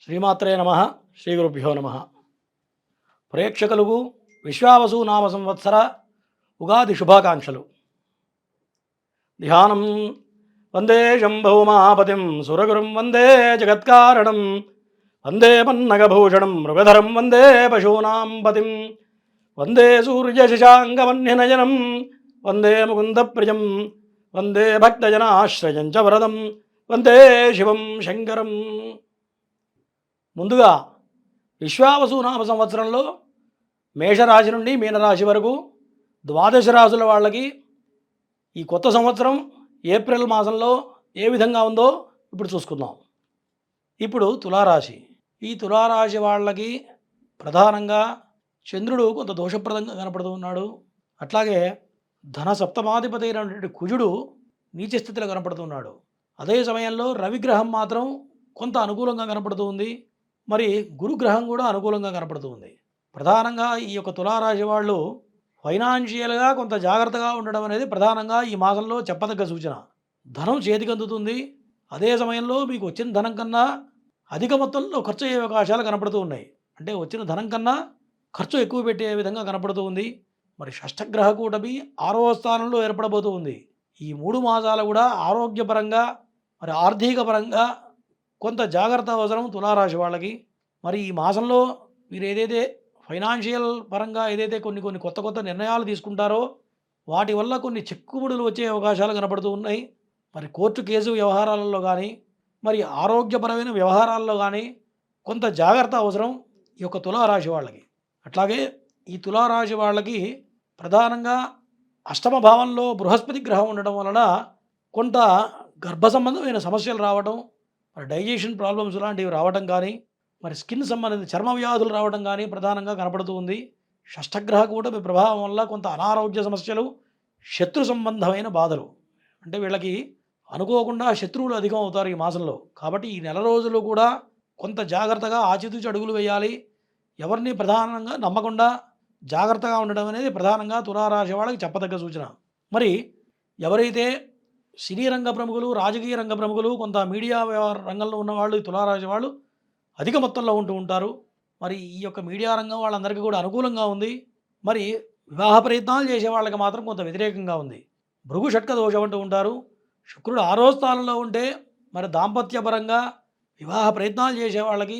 శ్రీమాత్రే నమ. శ్రీ గురుభ్యో నమ. ప్రేక్షకులకు విశ్వావసు నామ సంవత్సర ఉగాది శుభాకాంక్షలు. ధ్యానం వందే శంభౌమాపతిం సురగురుం వందే జగత్కారణం వందే పన్నగభూషణం మృగధరం వందే పశూనాం పతిం వందే సూర్యశశాంగమన్యనయనం వందే ముకుందప్రియం వందే భక్తజనాశ్రయం చ వరదం వందే శివం శంకరం. ముందుగా విశ్వావసు నామ సంవత్సరంలో మేషరాశి నుండి మీనరాశి వరకు ద్వాదశ రాశుల వాళ్ళకి ఈ కొత్త సంవత్సరం ఏప్రిల్ మాసంలో ఏ విధంగా ఉందో ఇప్పుడు చూసుకుందాం. ఇప్పుడు తులారాశి. ఈ తులారాశి వాళ్ళకి ప్రధానంగా చంద్రుడు కొంత దోషప్రదంగా కనపడుతూ ఉన్నాడు. అట్లాగే ధన సప్తమాధిపతి అయినటువంటి కుజుడు నీచ స్థితిలో కనపడుతున్నాడు. అదే సమయంలో రవిగ్రహం మాత్రం కొంత అనుకూలంగా కనపడుతూ ఉంది. మరి గురుగ్రహం కూడా అనుకూలంగా కనపడుతుంది. ప్రధానంగా ఈ యొక్క తులారాశి వాళ్ళు ఫైనాన్షియల్గా కొంత జాగ్రత్తగా ఉండడం అనేది ప్రధానంగా ఈ మాసంలో చెప్పదగ్గ సూచన. ధనం చేతికి అందుతుంది. అదే సమయంలో మీకు వచ్చిన ధనం కన్నా అధిక మొత్తంలో ఖర్చు అయ్యే అవకాశాలు కనపడుతూ ఉన్నాయి. అంటే వచ్చిన ధనం కన్నా ఖర్చు ఎక్కువ పెట్టే విధంగా కనపడుతూ ఉంది. మరి షష్ఠగ్రహ కూటమి 6వ స్థానంలో ఏర్పడబోతూ ఉంది. ఈ 3 మాసాలు కూడా ఆరోగ్యపరంగా మరి ఆర్థిక పరంగా కొంత జాగ్రత్త అవసరం తులారాశి వాళ్ళకి. మరి ఈ మాసంలో మీరు ఏదైతే ఫైనాన్షియల్ పరంగా ఏదైతే కొన్ని కొత్త నిర్ణయాలు తీసుకుంటారో వాటి వల్ల కొన్ని చిక్కుముడులు వచ్చే అవకాశాలు కనపడుతూ ఉన్నాయి. మరి కోర్టు కేసు వ్యవహారాలలో కానీ మరి ఆరోగ్యపరమైన వ్యవహారాల్లో కానీ కొంత జాగ్రత్త అవసరం ఈ యొక్క తులారాశి వాళ్ళకి. అట్లాగే ఈ తులారాశి వాళ్ళకి ప్రధానంగా అష్టమ భావంలో బృహస్పతి గ్రహం ఉండడం వలన కొంత గర్భ సంబంధమైన సమస్యలు రావడం, మరి డైజెషన్ ప్రాబ్లమ్స్ లాంటివి రావడం కానీ, మరి స్కిన్ సంబంధించిన చర్మ వ్యాధులు రావడం కానీ ప్రధానంగా కనపడుతూ ఉంది. షష్ఠగ్రహ కూటమి ప్రభావం వల్ల కొంత అనారోగ్య సమస్యలు, శత్రు సంబంధమైన బాధలు, అంటే వీళ్ళకి అనుకోకుండా శత్రువులు అధికం అవుతారు ఈ మాసంలో. కాబట్టి ఈ నెల రోజులు కూడా కొంత జాగ్రత్తగా ఆచితూచి అడుగులు వేయాలి. ఎవరిని ప్రధానంగా నమ్మకుండా జాగ్రత్తగా ఉండడం అనేది ప్రధానంగా తులారాశి వాళ్ళకి చెప్పదగ్గ సూచన. మరి ఎవరైతే సినీ రంగ ప్రముఖులు, రాజకీయ రంగ ప్రముఖులు, కొంత మీడియా రంగంలో ఉన్నవాళ్ళు ఈ తులారాశి వాళ్ళు అధిక మొత్తంలో ఉంటూ ఉంటారు. మరి ఈ యొక్క మీడియా రంగం వాళ్ళందరికీ కూడా అనుకూలంగా ఉంది. మరి వివాహ ప్రయత్నాలు చేసే వాళ్ళకి మాత్రం కొంత వ్యతిరేకంగా ఉంది. భృగు షట్క దోషం అంటూ ఉంటారు. శుక్రుడు 6వ స్థానంలో ఉంటే మరి దాంపత్యపరంగా వివాహ ప్రయత్నాలు చేసే వాళ్ళకి,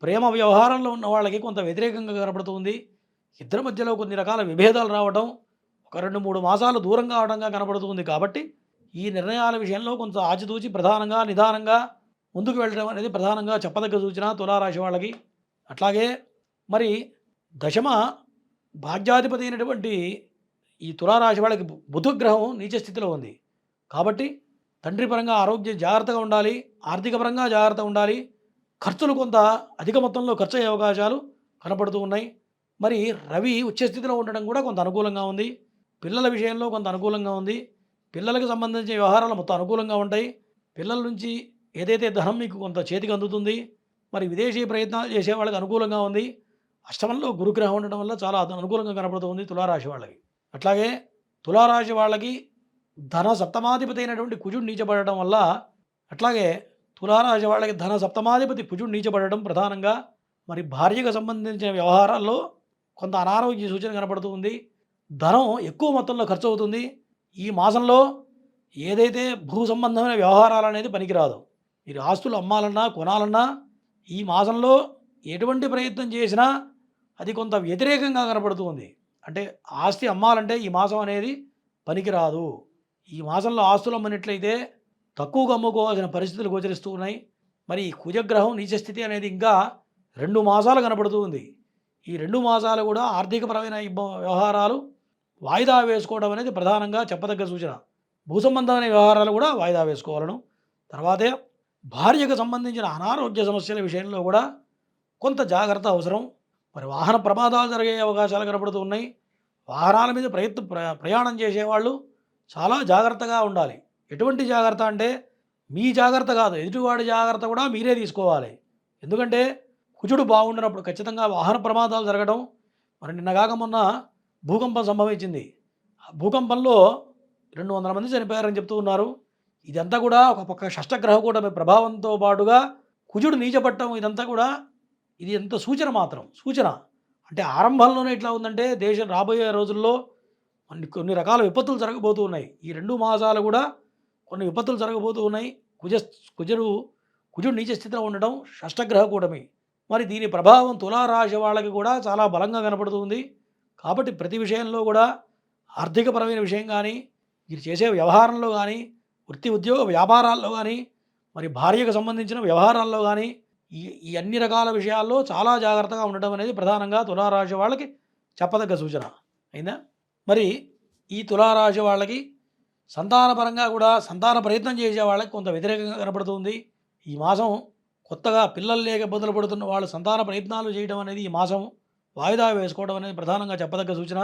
ప్రేమ వ్యవహారంలో ఉన్న వాళ్ళకి కొంత వ్యతిరేకంగా కనపడుతుంది. ఇద్దరి మధ్యలో కొన్ని రకాల విభేదాలు రావడం, ఒక 2-3 మాసాలు దూరం కావడంగా కనపడుతుంది. కాబట్టి ఈ నిర్ణయాల విషయంలో కొంత ఆచితూచి ప్రధానంగా నిదానంగా ముందుకు వెళ్ళడం అనేది ప్రధానంగా చెప్పదగ్గ సూచన తులారాశి వాళ్ళకి. అట్లాగే మరి దశమ భాగ్యాధిపతి అయినటువంటి ఈ తులారాశి వాళ్ళకి బుధగ్రహం నీచ స్థితిలో ఉంది. కాబట్టి తండ్రి పరంగా ఆరోగ్యం జాగ్రత్తగా ఉండాలి, ఆర్థిక పరంగా జాగ్రత్త ఉండాలి. ఖర్చులు కొంత అధిక మొత్తంలో ఖర్చు అయ్యే అవకాశాలు కనపడుతూ ఉన్నాయి. మరి రవి ఉచ్చస్థితిలో ఉండడం కూడా కొంత అనుకూలంగా ఉంది. పిల్లల విషయంలో కొంత అనుకూలంగా ఉంది. పిల్లలకు సంబంధించిన వ్యవహారాలు మొత్తం అనుకూలంగా ఉంటాయి. పిల్లల నుంచి ఏదైతే ధనం మీకు కొంత చేతికి అందుతుంది. మరి విదేశీ ప్రయత్నాలు చేసే వాళ్ళకి అనుకూలంగా ఉంది. అష్టమంలో గురుగ్రహం ఉండడం వల్ల చాలా అనుకూలంగా కనపడుతుంది తులారాశి వాళ్ళకి. అట్లాగే తులారాశి వాళ్ళకి ధన సప్తమాధిపతి అయినటువంటి కుజుడు నీచబడడం వల్ల, అట్లాగే తులారాశి వాళ్ళకి ధన సప్తమాధిపతి కుజుడు నీచబడడం ప్రధానంగా మరి భార్యకు సంబంధించిన వ్యవహారాల్లో కొంత అనారోగ్య సూచన కనపడుతూ ఉంది. ధనం ఎక్కువ మొత్తంలో ఖర్చు అవుతుంది. ఈ మాసంలో ఏదైతే భూ సంబంధమైన వ్యవహారాలు అనేది పనికిరాదు. మీరు ఆస్తులు అమ్మాలన్నా కొనాలన్నా ఈ మాసంలో ఎటువంటి ప్రయత్నం చేసినా అది కొంత వ్యతిరేకంగా కనపడుతూ ఉంది. అంటే ఆస్తి అమ్మాలంటే ఈ మాసం అనేది పనికిరాదు. ఈ మాసంలో ఆస్తులు అమ్మినట్లయితే తక్కువగా అమ్ముకోవాల్సిన పరిస్థితులు గోచరిస్తూ ఉన్నాయి. మరి కుజగ్రహం నీచస్థితి అనేది ఇంకా 2 మాసాలు కనపడుతూ ఉంది. ఈ 2 మాసాలు కూడా ఆర్థికపరమైన వ్యవహారాలు వాయిదా వేసుకోవడం అనేది ప్రధానంగా చెప్పదగ్గ సూచన. భూ సంబంధమైన వ్యవహారాలు కూడా వాయిదా వేసుకోవాలను. తర్వాతే భార్యకు సంబంధించిన అనారోగ్య సమస్యల విషయంలో కూడా కొంత జాగ్రత్త అవసరం. మరి వాహన ప్రమాదాలు జరిగే అవకాశాలు కనపడుతూ ఉన్నాయి. వాహనాల మీద ప్రయాణం చేసేవాళ్ళు చాలా జాగ్రత్తగా ఉండాలి. ఎటువంటి జాగ్రత్త అంటే మీ జాగ్రత్త కాదు, ఎదుటివాడి జాగ్రత్త కూడా మీరే తీసుకోవాలి. ఎందుకంటే కుజుడు బాగుండినప్పుడు ఖచ్చితంగా వాహన ప్రమాదాలు జరగడం. మరి నిన్నగాక మొన్న భూకంపం సంభవించింది. ఆ భూకంపంలో 200 మంది చనిపోయారని చెప్తూ ఉన్నారు. ఇదంతా కూడా ఒక పక్క షష్టగ్రహ కూటమి ప్రభావంతో పాటుగా కుజుడు నీచపట్టం ఇదంతా కూడా ఇది ఎంత సూచన మాత్రం సూచన. అంటే ఆరంభంలోనే ఇట్లా ఉందంటే దేశం రాబోయే రోజుల్లో కొన్ని రకాల విపత్తులు జరగబోతూ ఉన్నాయి. ఈ 2 మాసాలు కూడా కొన్ని విపత్తులు జరగబోతూ ఉన్నాయి. కుజుడు కుజుడు నీచ స్థితిలో ఉండడం షష్టగ్రహ కూటమి. మరి దీని ప్రభావం తులారాశి వాళ్ళకి కూడా చాలా బలంగా కనపడుతుంది. కాబట్టి ప్రతి విషయంలో కూడా ఆర్థికపరమైన విషయం కానీ, మీరు చేసే వ్యవహారంలో కానీ, వృత్తి ఉద్యోగ వ్యాపారాల్లో కానీ, మరి భార్యకు సంబంధించిన వ్యవహారాల్లో కానీ, ఈ ఈ అన్ని రకాల విషయాల్లో చాలా జాగ్రత్తగా ఉండడం అనేది ప్రధానంగా తులారాశి వాళ్ళకి చెప్పదగ్గ సూచన. అయిందా? మరి ఈ తులారాశి వాళ్ళకి సంతానపరంగా కూడా సంతాన ప్రయత్నం చేసే వాళ్ళకి కొంత వ్యతిరేకంగా కనపడుతుంది. ఈ మాసం కొత్తగా పిల్లలు లేక ఇబ్బందులు పడుతున్న వాళ్ళు సంతాన ప్రయత్నాలు చేయడం అనేది ఈ మాసం వాయిదా వేసుకోవడం అనేది ప్రధానంగా చెప్పదగ్గ సూచన.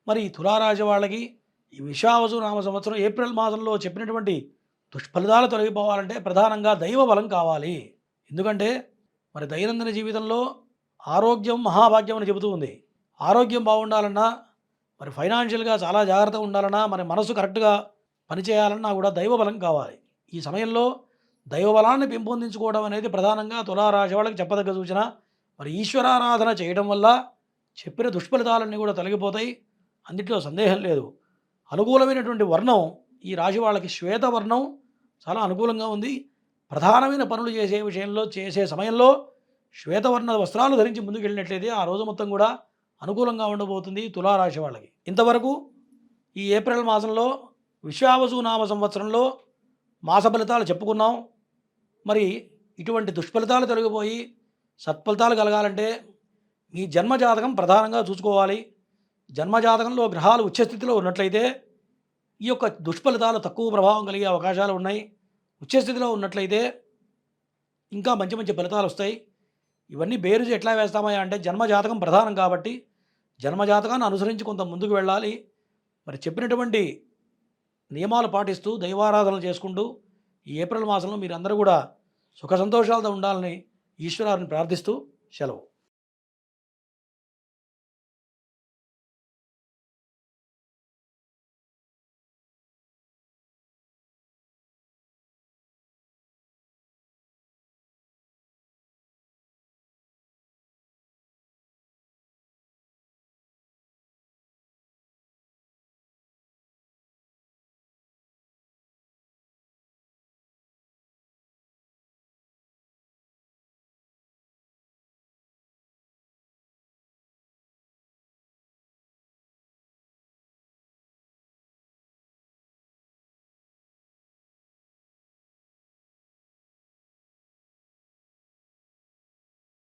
మరి ఈ తులారాశి వాళ్ళకి ఈ విశ్వావసు నామ సంవత్సరం ఏప్రిల్ మాసంలో చెప్పినటువంటి దుష్ఫలితాలు తొలగిపోవాలంటే ప్రధానంగా దైవ బలం కావాలి. ఎందుకంటే మరి దైనందిన జీవితంలో ఆరోగ్యం మహాభాగ్యం అని చెబుతూ ఉంది. ఆరోగ్యం బాగుండాలన్నా, మరి ఫైనాన్షియల్గా చాలా జాగ్రత్తగా ఉండాలన్నా, మరి మనసు కరెక్ట్గా పనిచేయాలన్నా కూడా దైవ బలం కావాలి. ఈ సమయంలో దైవ బలాన్ని పెంపొందించుకోవడం అనేది ప్రధానంగా తులారాశి వాళ్ళకి చెప్పదగ్గ సూచన. మరి ఈశ్వరారాధన చేయడం వల్ల చెప్పిన దుష్ఫలితాలన్నీ కూడా తొలగిపోతాయి. అందుట్లో సందేహం లేదు. అనుకూలమైనటువంటి వర్ణం ఈ రాశి వాళ్ళకి శ్వేతవర్ణం చాలా అనుకూలంగా ఉంది. ప్రధానమైన పనులు చేసే సమయంలో శ్వేతవర్ణ వస్త్రాలు ధరించి ముందుకు వెళ్ళినట్లయితే ఆ రోజు మొత్తం కూడా అనుకూలంగా ఉండబోతుంది తులారాశి వాళ్ళకి. ఇంతవరకు ఈ ఏప్రిల్ మాసంలో విశ్వావసు నామ సంవత్సరంలో మాస ఫలితాలు చెప్పుకున్నాం. మరి ఇటువంటి దుష్ఫలితాలు తొలగిపోయి సత్ఫలితాలు కలగాలంటే మీ జన్మజాతకం ప్రధానంగా చూసుకోవాలి. జన్మజాతకంలో గ్రహాలు ఉచ్చస్థితిలో ఉన్నట్లయితే ఈ యొక్క దుష్ఫలితాలు తక్కువ ప్రభావం కలిగే అవకాశాలు ఉన్నాయి. ఉచ్చస్థితిలో ఉన్నట్లయితే ఇంకా మంచి మంచి ఫలితాలు వస్తాయి. ఇవన్నీ బేరుజు ఎట్లా వేస్తామయ్యా అంటే జన్మజాతకం ప్రధానం కాబట్టి జన్మజాతకాన్ని అనుసరించి కొంత ముందుకు వెళ్ళాలి. మరి చెప్పినటువంటి నియమాలు పాటిస్తూ దైవారాధనలు చేసుకుంటూ ఈ ఏప్రిల్ మాసంలో మీరందరూ కూడా సుఖ సంతోషాలతో ఉండాలని ఈశ్వరాన్ని ప్రార్థిస్తూ సెలవు.